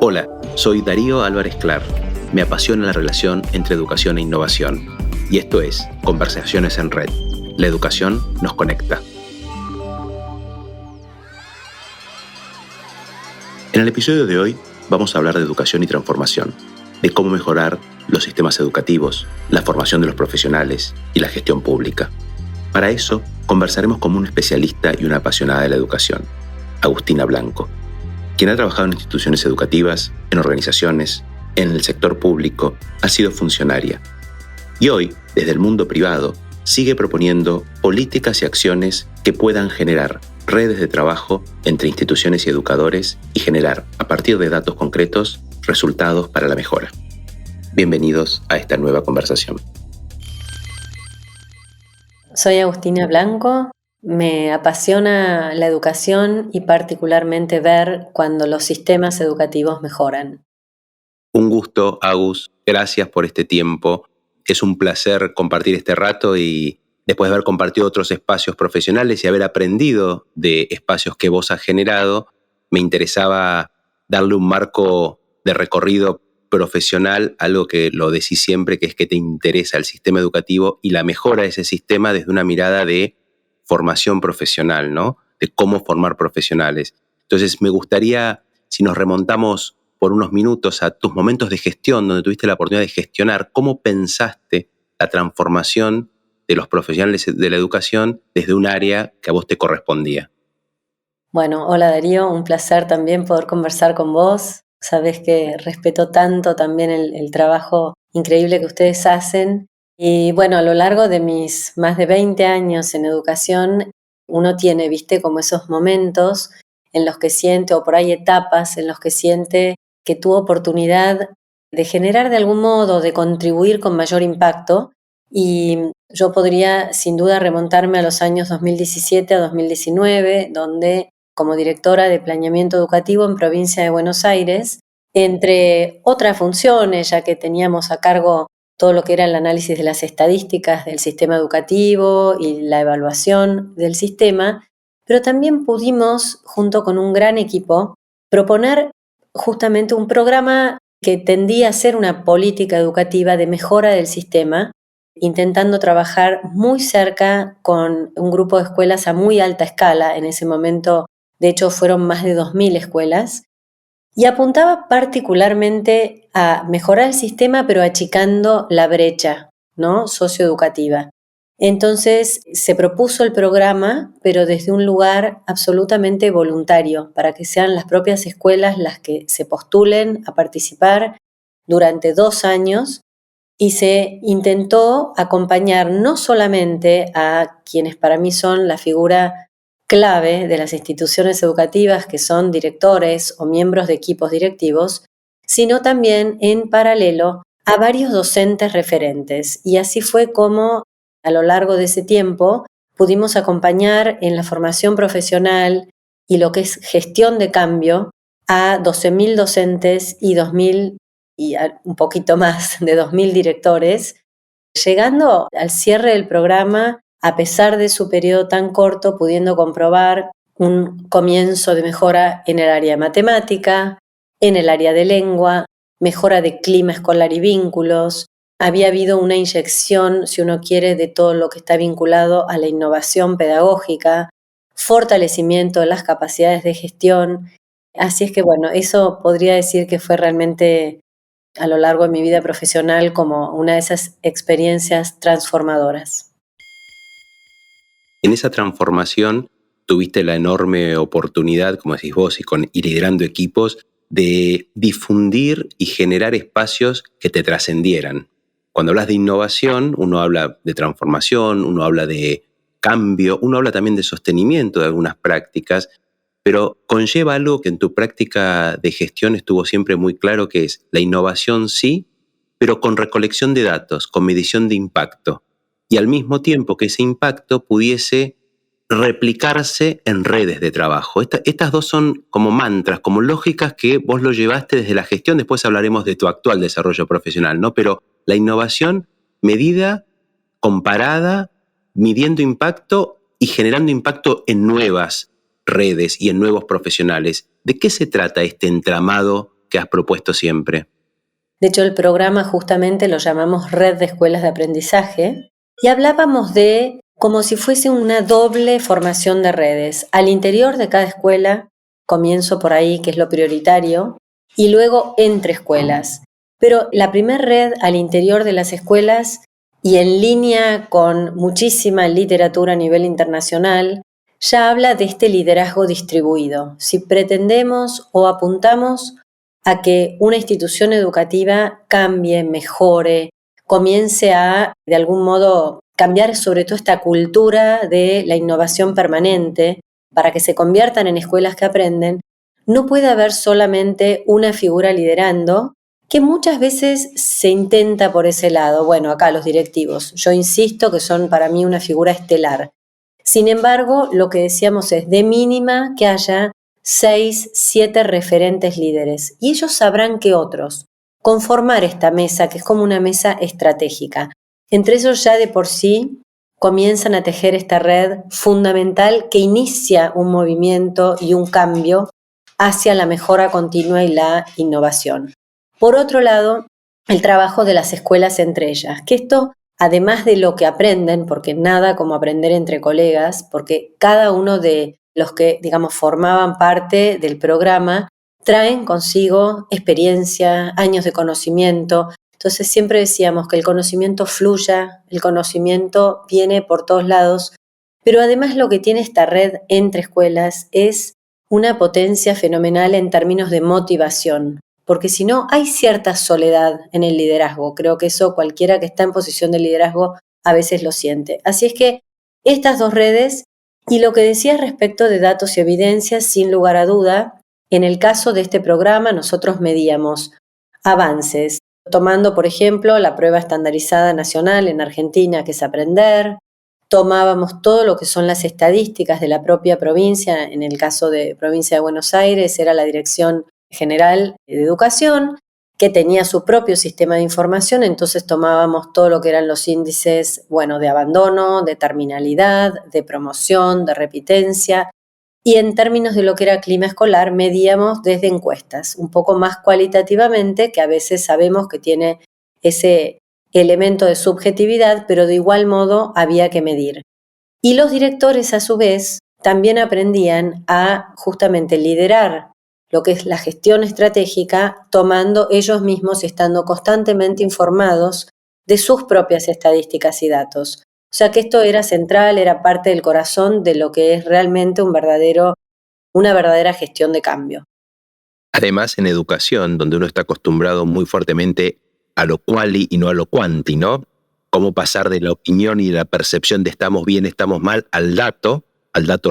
Hola, soy Darío Álvarez Clar. Me apasiona la relación entre educación e innovación. Y esto es Conversaciones en Red. La educación nos conecta. En el episodio de hoy vamos a hablar de educación y transformación, de cómo mejorar los sistemas educativos, la formación de los profesionales y la gestión pública. Para eso, conversaremos con un especialista y una apasionada de la educación, Agustina Blanco, quien ha trabajado en instituciones educativas, en organizaciones, en el sector público, ha sido funcionaria. Y hoy, desde el mundo privado, sigue proponiendo políticas y acciones que puedan generar redes de trabajo entre instituciones y educadores y generar, a partir de datos concretos, resultados para la mejora. Bienvenidos a esta nueva conversación. Soy Agustina Blanco. Me apasiona la educación y particularmente ver cuando los sistemas educativos mejoran. Un gusto, Agus. Gracias por este tiempo. Es un placer compartir este rato y después de haber compartido otros espacios profesionales y haber aprendido de espacios que vos has generado, me interesaba darle un marco de recorrido profesional, algo que lo decís siempre, que es que te interesa el sistema educativo y la mejora de ese sistema desde una mirada de formación profesional, ¿no? De cómo formar profesionales. Entonces, me gustaría, si nos remontamos por unos minutos a tus momentos de gestión, donde tuviste la oportunidad de gestionar, ¿cómo pensaste la transformación de los profesionales de la educación desde un área que a vos te correspondía? Bueno, hola Darío, un placer también poder conversar con vos. Sabés que respeto tanto también el trabajo increíble que ustedes hacen. Y bueno, a lo largo de mis más de 20 años en educación, uno tiene, viste, como esos momentos en los que siente, o por ahí etapas en los que siente que tuvo oportunidad de generar de algún modo, de contribuir con mayor impacto. Y yo podría sin duda remontarme a los años 2017 a 2019, donde como directora de planeamiento educativo en provincia de Buenos Aires, entre otras funciones, ya que teníamos a cargo todo lo que era el análisis de las estadísticas del sistema educativo y la evaluación del sistema, pero también pudimos, junto con un gran equipo, proponer justamente un programa que tendía a ser una política educativa de mejora del sistema, intentando trabajar muy cerca con un grupo de escuelas a muy alta escala. En ese momento, de hecho, fueron más de 2.000 escuelas, y apuntaba particularmente a mejorar el sistema, pero achicando la brecha, ¿no?, socioeducativa. Entonces se propuso el programa, pero desde un lugar absolutamente voluntario, para que sean las propias escuelas las que se postulen a participar durante 2 años, y se intentó acompañar no solamente a quienes para mí son la figura clave de las instituciones educativas, que son directores o miembros de equipos directivos, sino también en paralelo a varios docentes referentes. Y así fue como a lo largo de ese tiempo pudimos acompañar en la formación profesional y lo que es gestión de cambio a 12.000 docentes y 2.000 y un poquito más de 2.000 directores, llegando al cierre del programa, a pesar de su periodo tan corto, pudiendo comprobar un comienzo de mejora en el área de matemática, en el área de lengua, mejora de clima escolar y vínculos. Había habido una inyección, si uno quiere, de todo lo que está vinculado a la innovación pedagógica, fortalecimiento de las capacidades de gestión. Así es que, bueno, eso podría decir que fue realmente a lo largo de mi vida profesional como una de esas experiencias transformadoras. En esa transformación tuviste la enorme oportunidad, como decís vos, y liderando equipos, de difundir y generar espacios que te trascendieran. Cuando hablas de innovación, uno habla de transformación, uno habla de cambio, uno habla también de sostenimiento de algunas prácticas, pero conlleva algo que en tu práctica de gestión estuvo siempre muy claro, que es la innovación sí, pero con recolección de datos, con medición de impacto. Y al mismo tiempo que ese impacto pudiese replicarse en redes de trabajo. Estas dos son como mantras, como lógicas que vos lo llevaste desde la gestión. Después hablaremos de tu actual desarrollo profesional, ¿no? Pero la innovación medida, comparada, midiendo impacto y generando impacto en nuevas redes y en nuevos profesionales. ¿De qué se trata este entramado que has propuesto siempre. De hecho, el programa justamente lo llamamos Red de Escuelas de Aprendizaje y hablábamos de como si fuese una doble formación de redes. Al interior de cada escuela, comienzo por ahí, que es lo prioritario, y luego entre escuelas. Pero la primera red al interior de las escuelas y en línea con muchísima literatura a nivel internacional, ya habla de este liderazgo distribuido. Si pretendemos o apuntamos a que una institución educativa cambie, mejore, comience a, de algún modo, cambiar sobre todo esta cultura de la innovación permanente para que se conviertan en escuelas que aprenden, no puede haber solamente una figura liderando, que muchas veces se intenta por ese lado. Bueno, acá los directivos, yo insisto que son para mí una figura estelar. Sin embargo, lo que decíamos es de mínima que haya 6, 7 referentes líderes y ellos sabrán que otros conformar esta mesa, que es como una mesa estratégica. Entre ellos ya de por sí comienzan a tejer esta red fundamental que inicia un movimiento y un cambio hacia la mejora continua y la innovación. Por otro lado, el trabajo de las escuelas entre ellas, que esto, además de lo que aprenden, porque nada como aprender entre colegas, porque cada uno de los que, digamos, formaban parte del programa traen consigo experiencia, años de conocimiento. Entonces siempre decíamos que el conocimiento fluya, el conocimiento viene por todos lados, pero además lo que tiene esta red entre escuelas es una potencia fenomenal en términos de motivación, porque si no hay cierta soledad en el liderazgo. Creo que eso cualquiera que está en posición de liderazgo a veces lo siente. Así es que estas dos redes y lo que decías respecto de datos y evidencias, sin lugar a duda, en el caso de este programa nosotros medíamos avances, tomando por ejemplo la prueba estandarizada nacional en Argentina, que es Aprender, tomábamos todo lo que son las estadísticas de la propia provincia, en el caso de Provincia de Buenos Aires era la Dirección General de Educación, que tenía su propio sistema de información, entonces tomábamos todo lo que eran los índices, bueno, de abandono, de terminalidad, de promoción, de repitencia, y en términos de lo que era clima escolar, medíamos desde encuestas, un poco más cualitativamente, que a veces sabemos que tiene ese elemento de subjetividad, pero de igual modo había que medir. Y los directores, a su vez, también aprendían a justamente liderar lo que es la gestión estratégica, tomando ellos mismos y estando constantemente informados de sus propias estadísticas y datos. O sea que esto era central, era parte del corazón de lo que es realmente una verdadera gestión de cambio. Además, en educación, donde uno está acostumbrado muy fuertemente a lo quali y no a lo quanti, ¿no? Cómo pasar de la opinión y de la percepción de estamos bien, estamos mal, al dato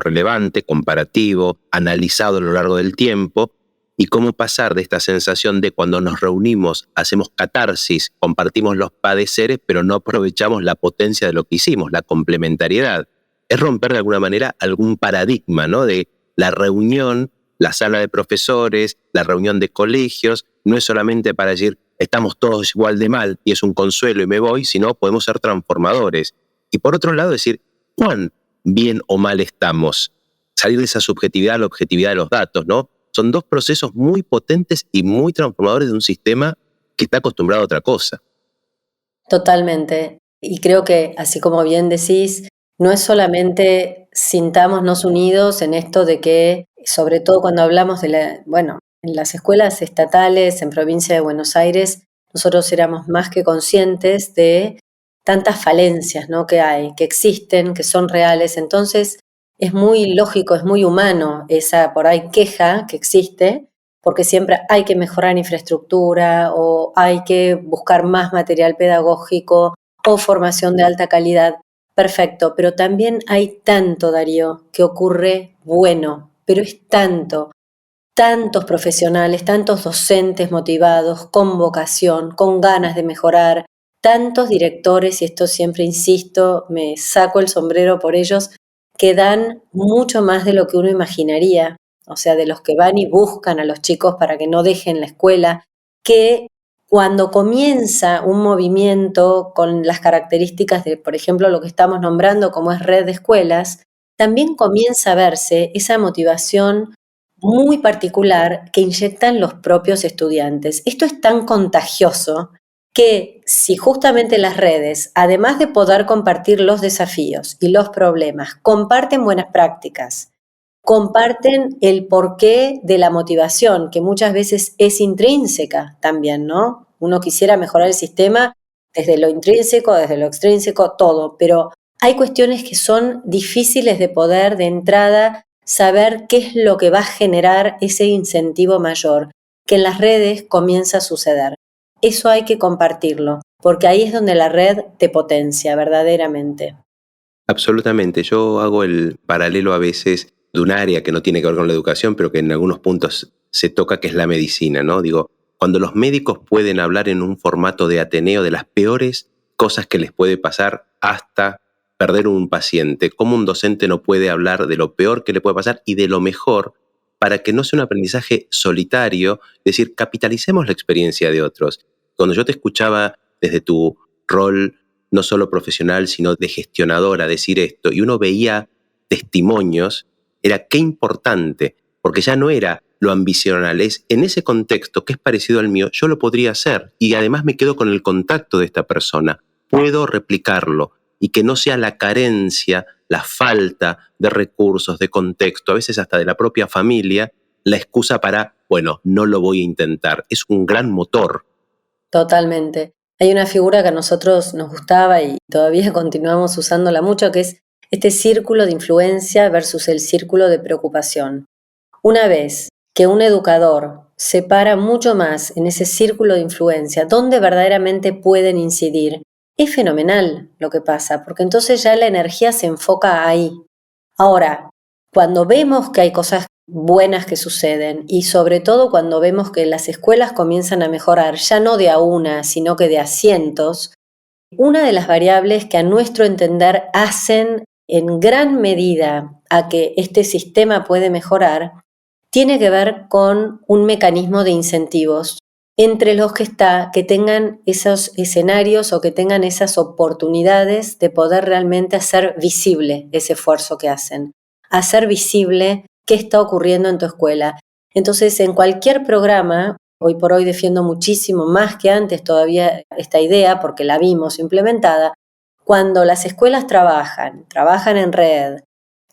relevante, comparativo, analizado a lo largo del tiempo, y cómo pasar de esta sensación de cuando nos reunimos, hacemos catarsis, compartimos los padeceres, pero no aprovechamos la potencia de lo que hicimos, la complementariedad. Es romper de alguna manera algún paradigma, ¿no? De la reunión, la sala de profesores, la reunión de colegios, no es solamente para decir estamos todos igual de mal y es un consuelo y me voy, sino podemos ser transformadores. Y por otro lado decir, ¿cuán bien o mal estamos? Salir de esa subjetividad a la objetividad de los datos, ¿no? Son dos procesos muy potentes y muy transformadores de un sistema que está acostumbrado a otra cosa. Totalmente. Y creo que, así como bien decís, no es solamente sintámonos unidos en esto de que, sobre todo cuando hablamos bueno, en las escuelas estatales, en Provincia de Buenos Aires, nosotros éramos más que conscientes de tantas falencias, ¿no?, que hay, que existen, que son reales. Entonces, es muy lógico, es muy humano esa por ahí queja que existe, porque siempre hay que mejorar infraestructura o hay que buscar más material pedagógico o formación de alta calidad. Perfecto, pero también hay tanto, Darío, que ocurre bueno, pero es tanto, tantos profesionales, tantos docentes motivados, con vocación, con ganas de mejorar, tantos directores, y esto siempre insisto, me saco el sombrero por ellos, que dan mucho más de lo que uno imaginaría, o sea, de los que van y buscan a los chicos para que no dejen la escuela, que cuando comienza un movimiento con las características de, por ejemplo, lo que estamos nombrando como es red de escuelas, también comienza a verse esa motivación muy particular que inyectan los propios estudiantes. Esto es tan contagioso que si justamente las redes, además de poder compartir los desafíos y los problemas, comparten buenas prácticas, comparten el porqué de la motivación, que muchas veces es intrínseca también, ¿no? Uno quisiera mejorar el sistema desde lo intrínseco, desde lo extrínseco, todo, pero hay cuestiones que son difíciles de poder de entrada saber qué es lo que va a generar ese incentivo mayor, que en las redes comienza a suceder. Eso hay que compartirlo, porque ahí es donde la red te potencia verdaderamente. Absolutamente. Yo hago el paralelo a veces de un área que no tiene que ver con la educación, pero que en algunos puntos se toca, que es la medicina, ¿no? Digo, cuando los médicos pueden hablar en un formato de Ateneo de las peores cosas que les puede pasar hasta perder un paciente, cómo un docente no puede hablar de lo peor que le puede pasar y de lo mejor, para que no sea un aprendizaje solitario, es decir, capitalicemos la experiencia de otros. Cuando yo te escuchaba desde tu rol no solo profesional, sino de gestionadora, decir esto, y uno veía testimonios, era qué importante, porque ya no era lo ambicional, es en ese contexto que es parecido al mío, yo lo podría hacer, y además me quedo con el contacto de esta persona, puedo replicarlo, y que no sea la carencia, la falta de recursos, de contexto, a veces hasta de la propia familia, la excusa para, bueno, no lo voy a intentar. Es un gran motor. Totalmente. Hay una figura que a nosotros nos gustaba y todavía continuamos usándola mucho, que es este círculo de influencia versus el círculo de preocupación. Una vez que un educador se para mucho más en ese círculo de influencia, donde verdaderamente pueden incidir, es fenomenal lo que pasa, porque entonces ya la energía se enfoca ahí. Ahora, cuando vemos que hay cosas buenas que suceden y sobre todo cuando vemos que las escuelas comienzan a mejorar, ya no de a una, sino que de a cientos, una de las variables que a nuestro entender hacen en gran medida a que este sistema puede mejorar, tiene que ver con un mecanismo de incentivos entre los que tengan esos escenarios o que tengan esas oportunidades de poder realmente hacer visible ese esfuerzo que hacen, hacer visible qué está ocurriendo en tu escuela. Entonces, en cualquier programa, hoy por hoy defiendo muchísimo más que antes todavía esta idea porque la vimos implementada, cuando las escuelas trabajan en red,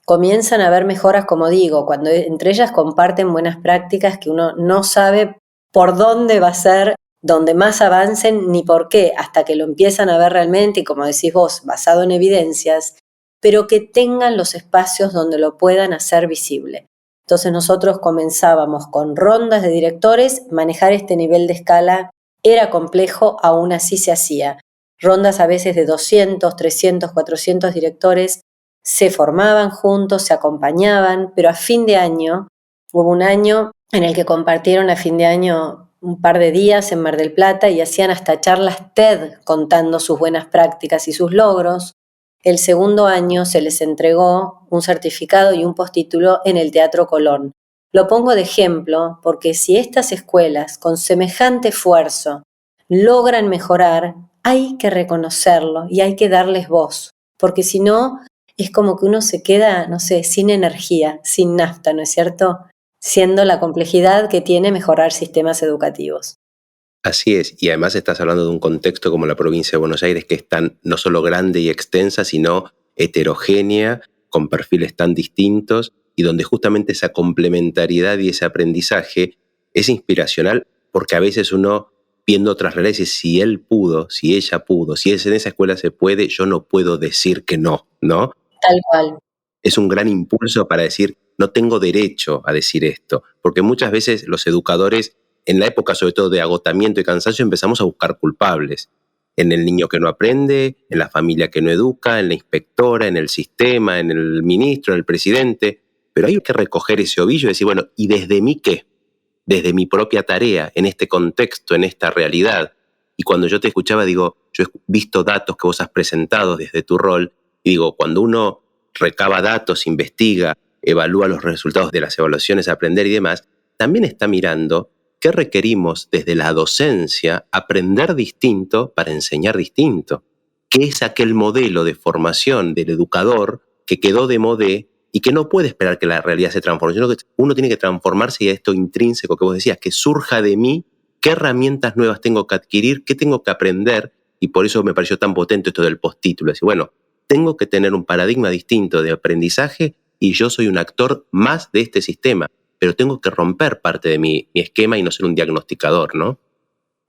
comienzan a haber mejoras, como digo, cuando entre ellas comparten buenas prácticas que uno no sabe por dónde va a ser donde más avancen ni por qué, hasta que lo empiezan a ver realmente y como decís vos, basado en evidencias, pero que tengan los espacios donde lo puedan hacer visible. Entonces nosotros comenzábamos con rondas de directores, manejar este nivel de escala era complejo, aún así se hacía. Rondas a veces de 200, 300, 400 directores se formaban juntos, se acompañaban, pero a fin de año, hubo un año en el que compartieron a fin de año un par de días en Mar del Plata y hacían hasta charlas TED contando sus buenas prácticas y sus logros. El segundo año se les entregó un certificado y un postítulo en el Teatro Colón. Lo pongo de ejemplo porque si estas escuelas con semejante esfuerzo logran mejorar, hay que reconocerlo y hay que darles voz, porque si no, es como que uno se queda, no sé, sin energía, sin nafta, ¿no es cierto? Siendo la complejidad que tiene mejorar sistemas educativos. Así es, y además estás hablando de un contexto como la provincia de Buenos Aires, que es tan no solo grande y extensa, sino heterogénea, con perfiles tan distintos, y donde justamente esa complementariedad y ese aprendizaje es inspiracional, porque a veces uno, viendo otras realidades, dice, si él pudo, si ella pudo, si es en esa escuela se puede, yo no puedo decir que no, ¿no? Tal cual. Es un gran impulso para decir, no tengo derecho a decir esto, porque muchas veces los educadores, en la época sobre todo de agotamiento y cansancio, empezamos a buscar culpables. En el niño que no aprende, en la familia que no educa, en la inspectora, en el sistema, en el ministro, en el presidente, pero hay que recoger ese ovillo y decir, bueno, ¿y desde mí qué? Desde mi propia tarea, en este contexto, en esta realidad. Y cuando yo te escuchaba, digo, yo he visto datos que vos has presentado desde tu rol, y digo, cuando uno recaba datos, investiga, evalúa los resultados de las evaluaciones, aprender y demás, también está mirando qué requerimos desde la docencia aprender distinto para enseñar distinto. ¿Qué es aquel modelo de formación del educador que quedó de modé y que no puede esperar que la realidad se transforme, sino que uno tiene que transformarse y a esto intrínseco que vos decías, que surja de mí, qué herramientas nuevas tengo que adquirir, qué tengo que aprender, y por eso me pareció tan potente esto del postítulo. Es decir, bueno, tengo que tener un paradigma distinto de aprendizaje y yo soy un actor más de este sistema, pero tengo que romper parte de mi esquema y no ser un diagnosticador, ¿no?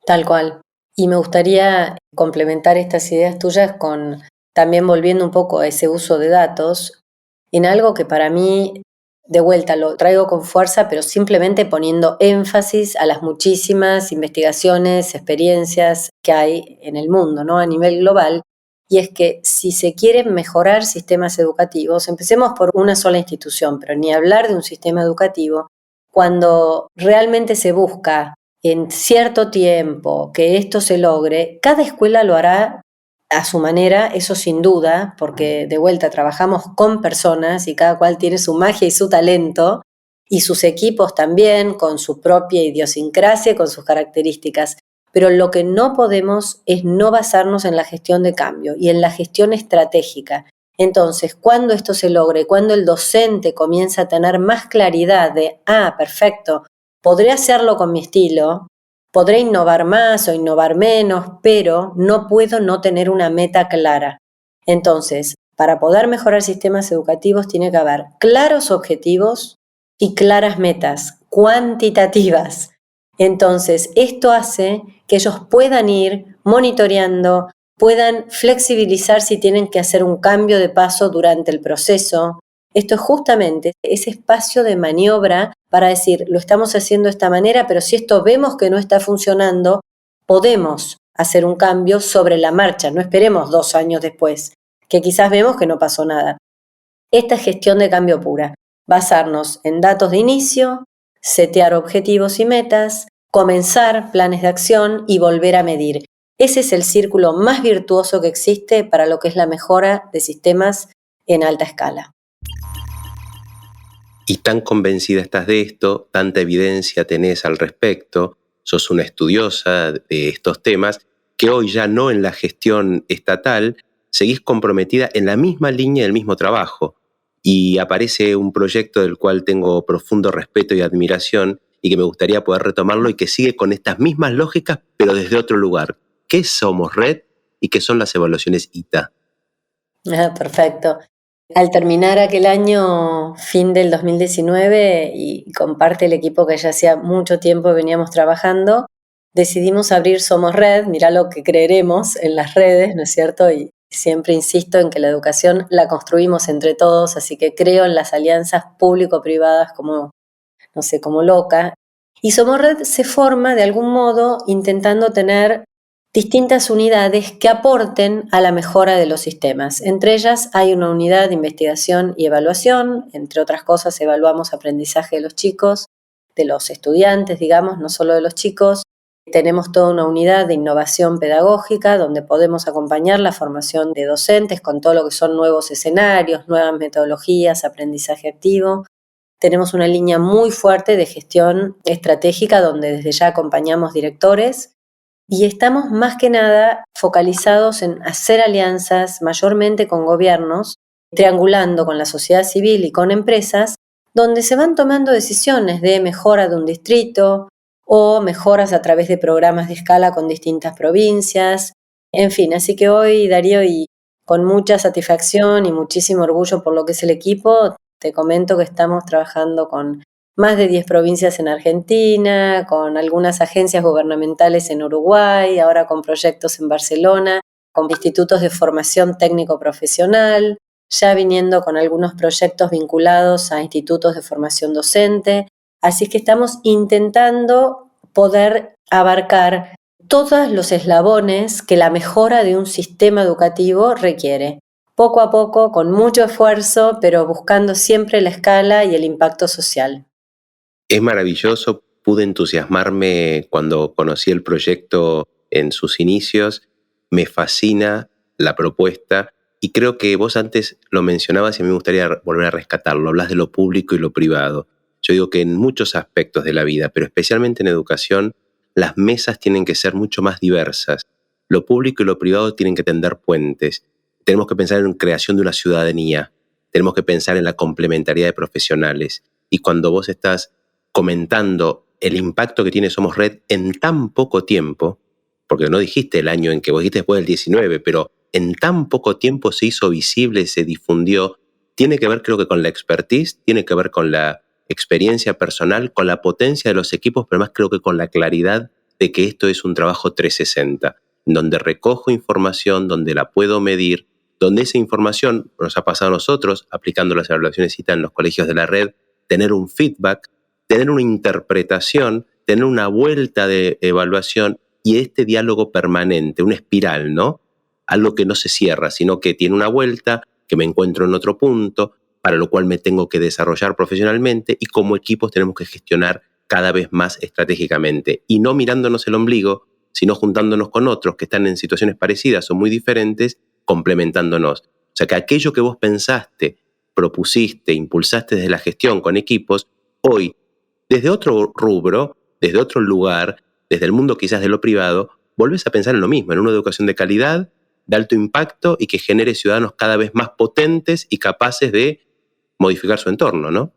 Tal cual. Y me gustaría complementar estas ideas tuyas con también volviendo un poco a ese uso de datos, en algo que para mí, de vuelta, lo traigo con fuerza, pero simplemente poniendo énfasis a las muchísimas investigaciones, experiencias que hay en el mundo, ¿no? A nivel global. Y es que si se quieren mejorar sistemas educativos, empecemos por una sola institución, pero ni hablar de un sistema educativo, cuando realmente se busca en cierto tiempo que esto se logre, cada escuela lo hará a su manera, eso sin duda, porque de vuelta trabajamos con personas y cada cual tiene su magia y su talento, y sus equipos también, con su propia idiosincrasia, con sus características. Pero lo que no podemos es no basarnos en la gestión de cambio y en la gestión estratégica. Entonces, cuando esto se logre, cuando el docente comienza a tener más claridad de, perfecto, podré hacerlo con mi estilo, podré innovar más o innovar menos, pero no puedo no tener una meta clara. Entonces, para poder mejorar sistemas educativos tiene que haber claros objetivos y claras metas cuantitativas. Entonces, esto hace que ellos puedan ir monitoreando, puedan flexibilizar si tienen que hacer un cambio de paso durante el proceso. Esto es justamente ese espacio de maniobra para decir, lo estamos haciendo de esta manera, pero si esto vemos que no está funcionando, podemos hacer un cambio sobre la marcha, no esperemos 2 años después, que quizás vemos que no pasó nada. Esta es gestión de cambio pura, basarnos en datos de inicio, setear objetivos y metas, comenzar planes de acción y volver a medir. Ese es el círculo más virtuoso que existe para lo que es la mejora de sistemas en alta escala. Y tan convencida estás de esto, tanta evidencia tenés al respecto, sos una estudiosa de estos temas, que hoy ya no en la gestión estatal, seguís comprometida en la misma línea del mismo trabajo. Y aparece un proyecto del cual tengo profundo respeto y admiración y que me gustaría poder retomarlo y que sigue con estas mismas lógicas, pero desde otro lugar. ¿Qué somos Red y qué son las evaluaciones ITA? Perfecto. Al terminar aquel año, fin del 2019, y con parte del equipo que ya hacía mucho tiempo veníamos trabajando, decidimos abrir Somos Red, mirá lo que creeremos en las redes, ¿no es cierto? Y siempre insisto en que la educación la construimos entre todos, así que creo en las alianzas público-privadas como, no sé, como loca. Y Somos Red se forma de algún modo intentando tener distintas unidades que aporten a la mejora de los sistemas. Entre ellas hay una unidad de investigación y evaluación, entre otras cosas evaluamos aprendizaje de los chicos, de los estudiantes, digamos, no solo de los chicos. Tenemos toda una unidad de innovación pedagógica donde podemos acompañar la formación de docentes con todo lo que son nuevos escenarios, nuevas metodologías, aprendizaje activo. Tenemos una línea muy fuerte de gestión estratégica donde desde ya acompañamos directores y estamos más que nada focalizados en hacer alianzas mayormente con gobiernos, triangulando con la sociedad civil y con empresas, donde se van tomando decisiones de mejora de un distrito o mejoras a través de programas de escala con distintas provincias. En fin, así que hoy, Darío, y con mucha satisfacción y muchísimo orgullo por lo que es el equipo, te comento que estamos trabajando con más de 10 provincias en Argentina, con algunas agencias gubernamentales en Uruguay, ahora con proyectos en Barcelona, con institutos de formación técnico-profesional, ya viniendo con algunos proyectos vinculados a institutos de formación docente. Así que estamos intentando poder abarcar todos los eslabones que la mejora de un sistema educativo requiere. Poco a poco, con mucho esfuerzo, pero buscando siempre la escala y el impacto social. Es maravilloso, pude entusiasmarme cuando conocí el proyecto en sus inicios, me fascina la propuesta y creo que vos antes lo mencionabas y a mí me gustaría volver a rescatarlo, hablas de lo público y lo privado. Yo digo que en muchos aspectos de la vida, pero especialmente en educación, las mesas tienen que ser mucho más diversas. Lo público y lo privado tienen que tender puentes. Tenemos que pensar en creación de una ciudadanía. tenemos que pensar en la complementariedad de profesionales. Y cuando vos estás comentando el impacto que tiene Somos Red en tan poco tiempo, porque no dijiste el año en que vos dijiste después del 19, pero en tan poco tiempo se hizo visible, se difundió, tiene que ver creo que con la expertise, tiene que ver con la experiencia personal, con la potencia de los equipos, pero más creo que con la claridad de que esto es un trabajo 360, donde recojo información, donde la puedo medir, donde esa información nos ha pasado a nosotros, aplicando las evaluaciones CITA en los colegios de la red, tener un feedback, tener una interpretación, tener una vuelta de evaluación y este diálogo permanente, una espiral, ¿no? Algo que no se cierra, sino que tiene una vuelta, que me encuentro en otro punto, para lo cual me tengo que desarrollar profesionalmente y como equipos tenemos que gestionar cada vez más estratégicamente y no mirándonos el ombligo, sino juntándonos con otros que están en situaciones parecidas o muy diferentes, complementándonos. O sea que aquello que vos pensaste, propusiste, impulsaste desde la gestión con equipos, hoy, desde otro rubro, desde otro lugar, desde el mundo quizás de lo privado, volvés a pensar en lo mismo, en una educación de calidad, de alto impacto y que genere ciudadanos cada vez más potentes y capaces de modificar su entorno, ¿no?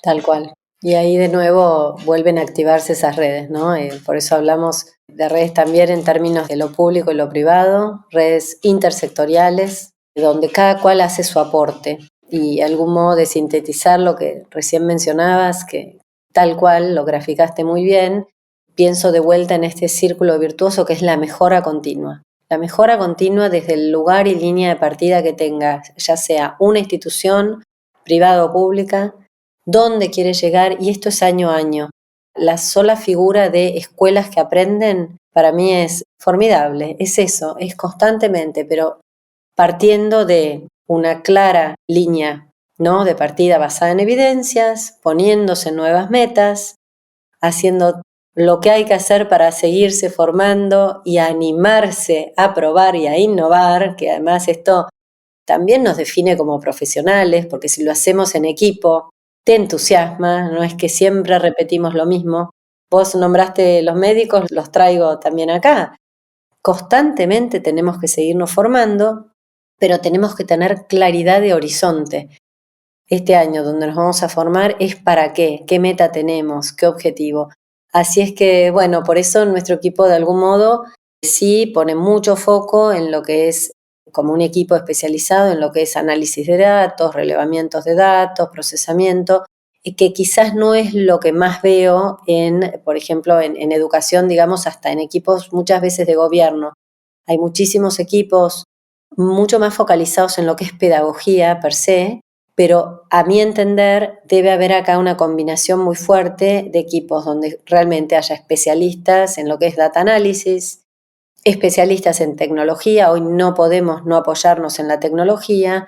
Tal cual. Y ahí de nuevo vuelven a activarse esas redes, ¿no? Por eso hablamos de redes también en términos de lo público y lo privado, redes intersectoriales, donde cada cual hace su aporte. Y algún modo de sintetizar lo que recién mencionabas, que tal cual lo graficaste muy bien, pienso de vuelta en este círculo virtuoso que es la mejora continua. La mejora continua desde el lugar y línea de partida que tenga, ya sea una institución, privada o pública, dónde quiere llegar, y esto es año a año. La sola figura de escuelas que aprenden para mí es formidable, es eso, es constantemente, pero partiendo de una clara línea, ¿no?, de partida basada en evidencias, poniéndose nuevas metas, haciendo lo que hay que hacer para seguirse formando y animarse a probar y a innovar, que además esto también nos define como profesionales, porque si lo hacemos en equipo, te entusiasma, no es que siempre repetimos lo mismo. Vos nombraste los médicos, los traigo también acá. Constantemente tenemos que seguirnos formando, pero tenemos que tener claridad de horizonte. Este año donde nos vamos a formar es para qué meta tenemos, qué objetivo. Así es que, bueno, por eso nuestro equipo de algún modo sí pone mucho foco en lo que es como un equipo especializado en lo que es análisis de datos, relevamientos de datos, procesamiento, y que quizás no es lo que más veo en, por ejemplo, en educación, digamos, hasta en equipos muchas veces de gobierno. Hay muchísimos equipos mucho más focalizados en lo que es pedagogía per se, pero a mi entender debe haber acá una combinación muy fuerte de equipos donde realmente haya especialistas en lo que es data análisis, especialistas en tecnología, hoy no podemos no apoyarnos en la tecnología,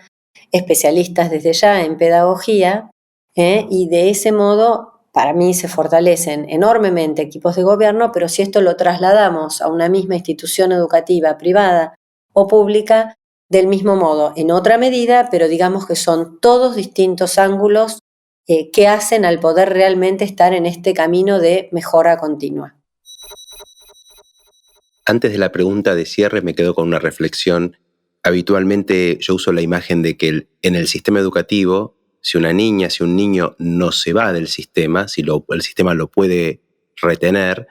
especialistas desde ya en pedagogía, y de ese modo para mí se fortalecen enormemente equipos de gobierno, pero si esto lo trasladamos a una misma institución educativa privada o pública, del mismo modo, en otra medida, pero digamos que son todos distintos ángulos que hacen al poder realmente estar en este camino de mejora continua. Antes de la pregunta de cierre me quedo con una reflexión. Habitualmente yo uso la imagen de que en el sistema educativo, si una niña, si un niño no se va del sistema, si el sistema lo puede retener,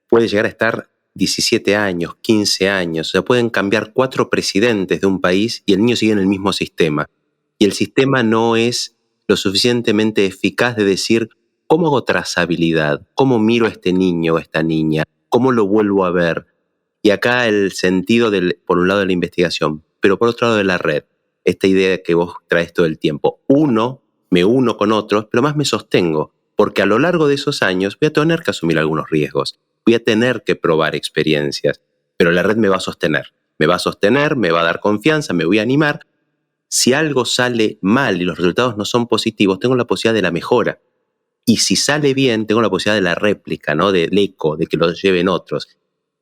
puede llegar a estar 17 años, 15 años, o sea, pueden cambiar 4 presidentes de un país y el niño sigue en el mismo sistema. Y el sistema no es lo suficientemente eficaz de decir, ¿cómo hago trazabilidad? ¿Cómo miro a este niño o a esta niña? ¿Cómo lo vuelvo a ver? Y acá el sentido, por un lado, de la investigación, pero por otro lado de la red, esta idea que vos traes todo el tiempo. Me uno con otros, pero más me sostengo, porque a lo largo de esos años voy a tener que asumir algunos riesgos, voy a tener que probar experiencias, pero la red me va a sostener, me va a dar confianza, me voy a animar. Si algo sale mal y los resultados no son positivos, tengo la posibilidad de la mejora. Y si sale bien, tengo la posibilidad de la réplica, ¿no? Del eco, de que lo lleven otros.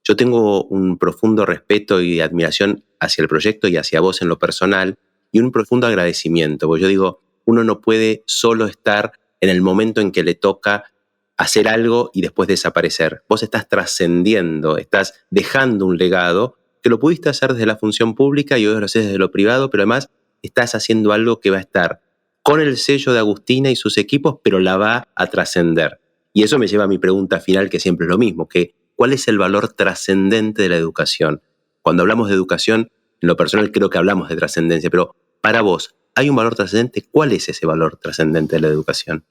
Yo tengo un profundo respeto y admiración hacia el proyecto y hacia vos en lo personal y un profundo agradecimiento, porque yo digo, uno no puede solo estar en el momento en que le toca hacer algo y después desaparecer. Vos estás trascendiendo, estás dejando un legado que lo pudiste hacer desde la función pública y hoy lo haces desde lo privado, pero además estás haciendo algo que va a estar con el sello de Agustina y sus equipos, pero la va a trascender. Y eso me lleva a mi pregunta final, que siempre es lo mismo, que ¿cuál es el valor trascendente de la educación? Cuando hablamos de educación, en lo personal creo que hablamos de trascendencia, pero para vos, ¿hay un valor trascendente? ¿Cuál es ese valor trascendente de la educación?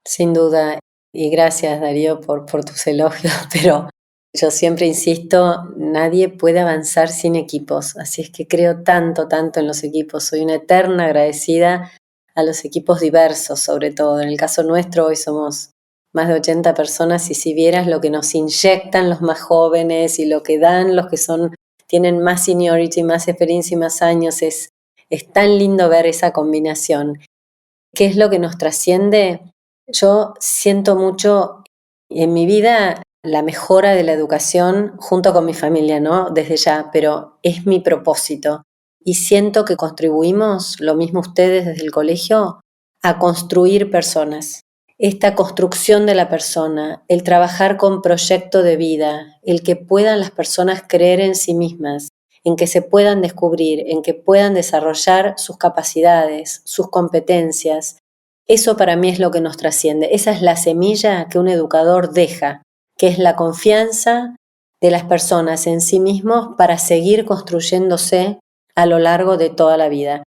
Sin duda, y gracias Darío por tus elogios, pero yo siempre insisto, nadie puede avanzar sin equipos, así es que creo tanto en los equipos, soy una eterna agradecida a los equipos diversos, sobre todo. En el caso nuestro hoy somos más de 80 personas y si vieras lo que nos inyectan los más jóvenes y lo que dan los que tienen más seniority, más experiencia y más años, es tan lindo ver esa combinación. ¿Qué es lo que nos trasciende? Yo siento mucho en mi vida la mejora de la educación junto con mi familia, ¿no? Desde ya, pero es mi propósito. Y siento que contribuimos, lo mismo ustedes desde el colegio, a construir personas. Esta construcción de la persona, el trabajar con proyecto de vida, el que puedan las personas creer en sí mismas, en que se puedan descubrir, en que puedan desarrollar sus capacidades, sus competencias. Eso para mí es lo que nos trasciende. Esa es la semilla que un educador deja, que es la confianza de las personas en sí mismos para seguir construyéndose a lo largo de toda la vida.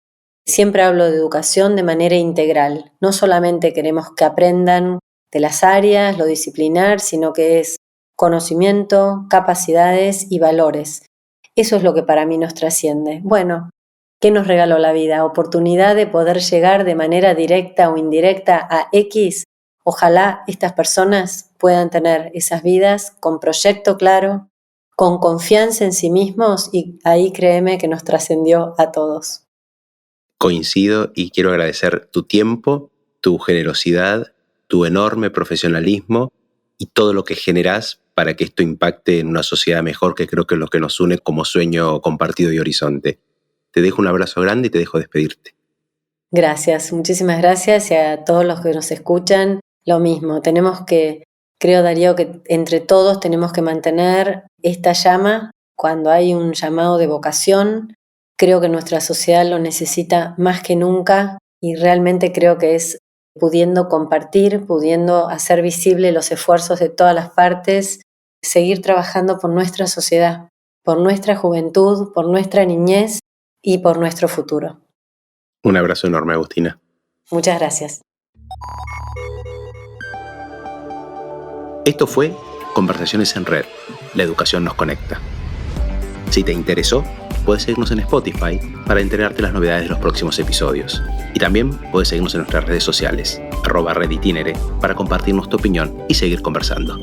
Siempre hablo de educación de manera integral. No solamente queremos que aprendan de las áreas, lo disciplinar, sino que es conocimiento, capacidades y valores. Eso es lo que para mí nos trasciende. Bueno, ¿qué nos regaló la vida? Oportunidad de poder llegar de manera directa o indirecta a X. Ojalá estas personas puedan tener esas vidas con proyecto claro, con confianza en sí mismos y ahí créeme que nos trascendió a todos. Coincido y quiero agradecer tu tiempo, tu generosidad, tu enorme profesionalismo y todo lo que generás para que esto impacte en una sociedad mejor, que creo que es lo que nos une como sueño compartido y horizonte. Te dejo un abrazo grande y te dejo despedirte. Gracias, muchísimas gracias y a todos los que nos escuchan, lo mismo. Creo Darío, que entre todos tenemos que mantener esta llama cuando hay un llamado de vocación. Creo que nuestra sociedad lo necesita más que nunca y realmente creo que es pudiendo compartir, pudiendo hacer visible los esfuerzos de todas las partes, seguir trabajando por nuestra sociedad, por nuestra juventud, por nuestra niñez y por nuestro futuro. Un abrazo enorme, Agustina. Muchas gracias. Esto fue Conversaciones en Red. La educación nos conecta. Si te interesó, puedes seguirnos en Spotify para enterarte de las novedades de los próximos episodios. Y también puedes seguirnos en nuestras redes sociales, @reditinere, para compartirnos tu opinión y seguir conversando.